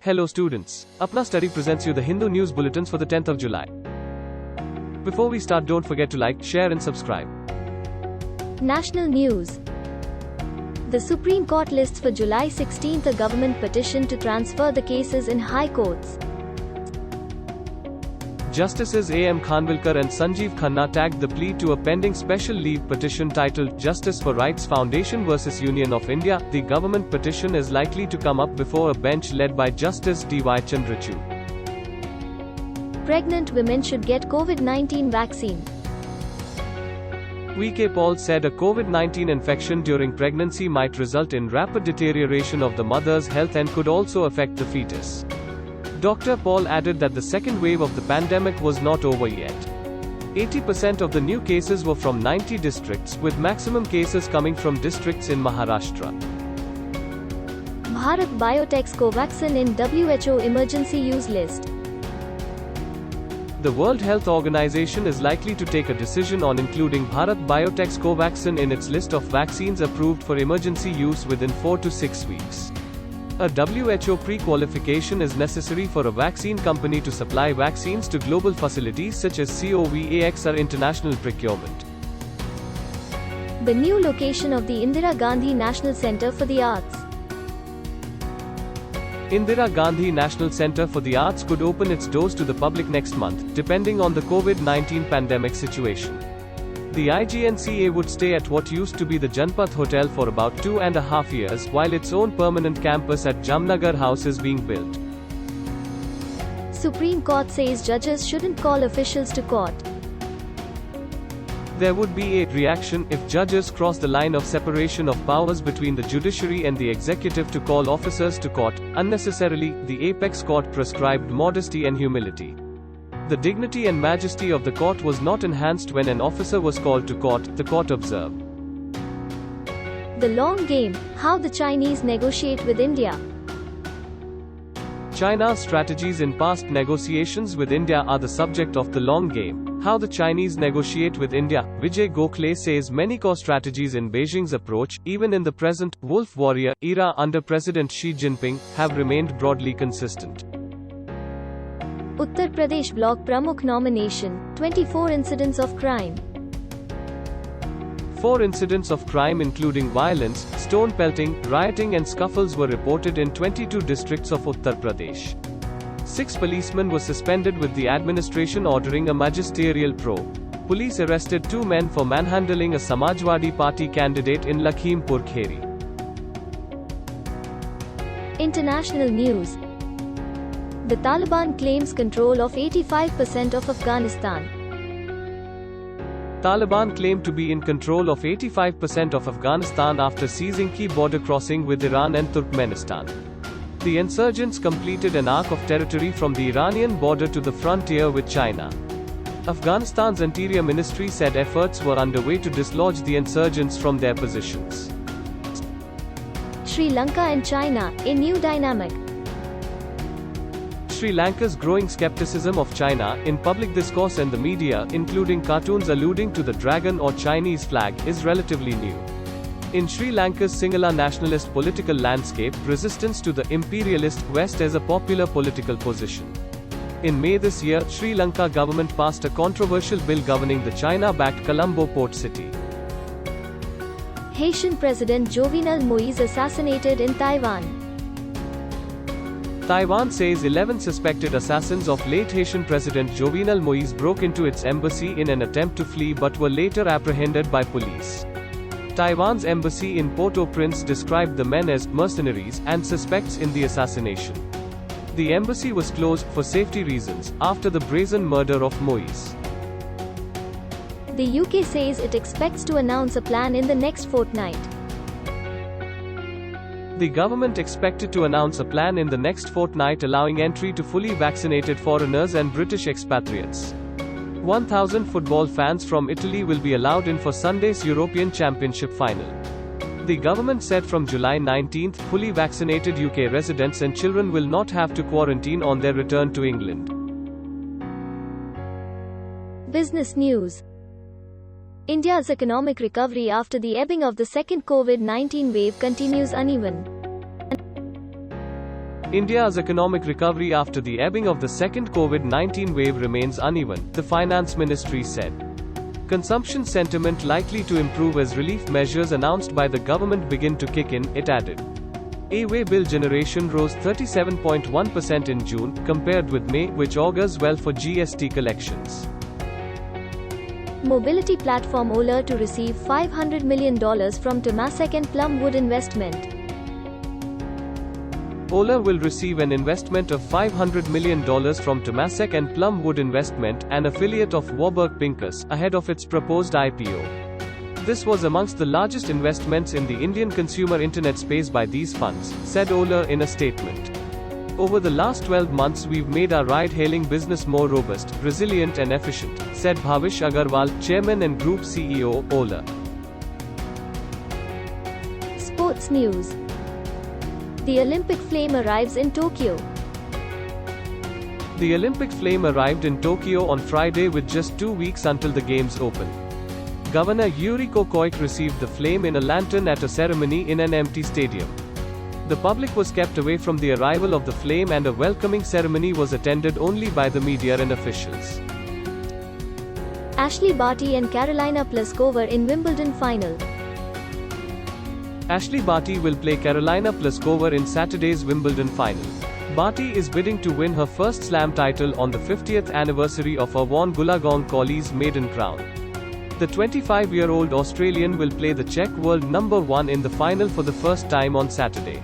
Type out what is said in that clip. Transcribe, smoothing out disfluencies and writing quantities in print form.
Hello students, Apna Study presents you the Hindu News Bulletins for the 10th of July. Before we start, don't forget to like, share and subscribe. National News. The Supreme Court lists for July 16 a government petition to transfer the cases in high courts. Justices A.M. Khanwilkar and Sanjeev Khanna tagged the plea to a pending special leave petition titled Justice for Rights Foundation vs. Union of India. The government petition is likely to come up before a bench led by Justice D.Y. Chandrachud. Pregnant women should get COVID-19 vaccine. V.K. Paul said a COVID-19 infection during pregnancy might result in rapid deterioration of the mother's health and could also affect the fetus. Dr. Paul added that the second wave of the pandemic was not over yet. 80% of the new cases were from 90 districts, with maximum cases coming from districts in Maharashtra. Bharat Biotech's Covaxin in WHO emergency use list. The World Health Organization is likely to take a decision on including Bharat Biotech's Covaxin in its list of vaccines approved for emergency use within 4 to 6 weeks. A WHO pre-qualification is necessary for a vaccine company to supply vaccines to global facilities such as COVAX or international procurement. The new location of the Indira Gandhi National Centre for the Arts. Indira Gandhi National Centre for the Arts could open its doors to the public next month, depending on the COVID-19 pandemic situation. The IGNCA would stay at what used to be the Janpath Hotel for about 2.5 years, while its own permanent campus at Jamnagar House is being built. Supreme Court says judges shouldn't call officials to court. There would be a reaction if judges cross the line of separation of powers between the judiciary and the executive to call officers to court unnecessarily. The apex court prescribed modesty and humility. The dignity and majesty of the court was not enhanced when an officer was called to court, the court observed. The long game, how the Chinese negotiate with India. China's strategies in past negotiations with India are the subject of the long game, how the Chinese negotiate with India. Vijay Gokhale says many core strategies in Beijing's approach, even in the present wolf warrior era under President Xi Jinping, have remained broadly consistent. Uttar Pradesh Bloc Pramukh nomination, 24 incidents of crime. 4 incidents of crime including violence, stone pelting, rioting and scuffles were reported in 22 districts of Uttar Pradesh. 6 policemen were suspended with the administration ordering a magisterial probe. Police arrested 2 men for manhandling a Samajwadi Party candidate in Lakhimpur Kheri. International news. The Taliban claims control of 85% of Afghanistan. Taliban claim to be in control of 85% of Afghanistan after seizing key border crossing with Iran and Turkmenistan. The insurgents completed an arc of territory from the Iranian border to the frontier with China. Afghanistan's Interior Ministry said efforts were underway to dislodge the insurgents from their positions. Sri Lanka and China, a new dynamic. Sri Lanka's growing skepticism of China, in public discourse and the media, including cartoons alluding to the dragon or Chinese flag, is relatively new. In Sri Lanka's Sinhala nationalist political landscape, resistance to the imperialist West is a popular political position. In May this year, Sri Lanka government passed a controversial bill governing the China-backed Colombo port city. Haitian President Jovenel Moïse assassinated in Taiwan. Taiwan says 11 suspected assassins of late Haitian President Jovenel Moïse broke into its embassy in an attempt to flee but were later apprehended by police. Taiwan's embassy in Port-au-Prince described the men as mercenaries and suspects in the assassination. The embassy was closed for safety reasons after the brazen murder of Moïse. The UK says it expects to announce a plan in the next fortnight. The government expected to announce a plan in the next fortnight allowing entry to fully vaccinated foreigners and British expatriates. 1,000 football fans from Italy will be allowed in for Sunday's European Championship final. The government said from July 19, fully vaccinated UK residents and children will not have to quarantine on their return to England. Business news. India's economic recovery after the ebbing of the second COVID-19 wave continues uneven. India's economic recovery after the ebbing of the second COVID-19 wave remains uneven, the Finance Ministry said. Consumption sentiment likely to improve as relief measures announced by the government begin to kick in, it added. E-way bill generation rose 37.1% in June, compared with May, which augurs well for GST collections. Mobility platform Ola to receive $500 million from Temasek and Plumwood Investment. Ola will receive an investment of $500 million from Temasek and Plumwood Investment, an affiliate of Warburg Pincus, ahead of its proposed IPO. This was amongst the largest investments in the Indian consumer internet space by these funds, said Ola in a statement. Over the last 12 months we've made our ride-hailing business more robust, resilient and efficient, said Bhavish Agarwal, Chairman and Group CEO, Ola. Sports news. The Olympic flame arrives in Tokyo. The Olympic flame arrived in Tokyo on Friday with just 2 weeks until the Games open. Governor Yuriko Koike received the flame in a lantern at a ceremony in an empty stadium. The public was kept away from the arrival of the flame and a welcoming ceremony was attended only by the media and officials. Ashleigh Barty and Karolina Pliskova in Wimbledon final. Ashleigh Barty will play Karolina Pliskova in Saturday's Wimbledon final. Barty is bidding to win her first slam title on the 50th anniversary of Yvonne Goolagong Cawley's maiden crown. The 25-year-old Australian will play the Czech world number 1 in the final for the first time on Saturday.